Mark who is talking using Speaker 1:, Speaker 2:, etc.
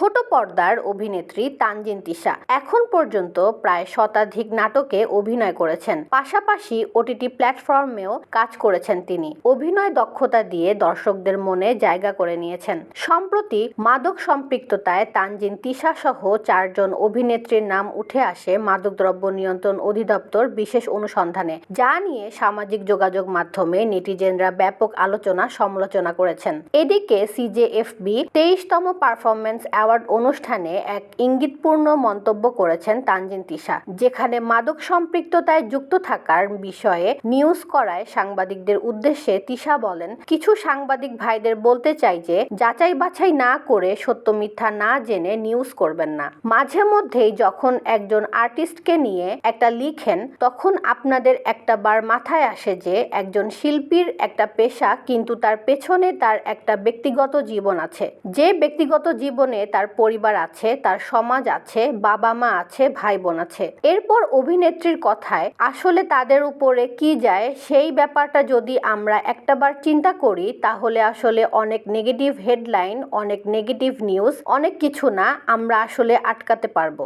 Speaker 1: ছোট পর্দার অভিনেত্রী তানজিন তিশা এখন পর্যন্ত প্রায় শতাধিক নাটকে অভিনয় করেছেন। পাশাপাশি ওটিটি প্ল্যাটফর্মেও কাজ করেছেন তিনি। অভিনয় দক্ষতা দিয়ে দর্শকদের মনে জায়গা করে নিয়েছেন। সম্প্রতি মাদক সম্পৃক্ততায় তানজিন তিশা সহ 4 জন অভিনেত্রীর নাম উঠে আসে মাদকদ্রব্য নিয়ন্ত্রণ অধিদপ্তর বিশেষ অনুসন্ধানে, যা নিয়ে সামাজিক যোগাযোগ মাধ্যমে নেটিজেনরা ব্যাপক আলোচনা সমালোচনা করেছেন। এদিকে সিজেএফবি 23তম পারফরমেন্স অ্যাওয়ার্ড অনুষ্ঠানে এক ইঙ্গিতপূর্ণ মন্তব্য করেছেন তানজিন তিশা, যেখানে মাদক সম্পৃক্ততায় যুক্ত থাকার বিষয়ে নিউজ করায় সাংবাদিকদের উদ্দেশ্যে তিশা বলেন, কিছু সাংবাদিক ভাইদের বলতে চাই যে যাচাই বাছাই না করে সত্য মিথ্যা না জেনে নিউজ করবেন না। মাঝে মধ্যেই যখন একজন আর্টিস্টকে নিয়ে একটা লিখেন, তখন আপনাদের একটা বার মাথায় আসে যে একজন শিল্পীর একটা পেশা, কিন্তু তার পেছনে তার একটা ব্যক্তিগত জীবন আছে। যে ব্যক্তিগত জীবনে তার পরিবার আছে, তার সমাজ আছে, বাবা মা আছে, ভাই বোন আছে। এরপর অভিনেত্রীর কথায় আসলে তাদের উপরে কি যায় সেই ব্যাপারটা যদি আমরা একটাবার চিন্তা করি, তাহলে আসলে অনেক নেগেটিভ হেডলাইন, অনেক নেগেটিভ নিউজ, অনেক কিছু না আমরা আসলে আটকাতে পারবো।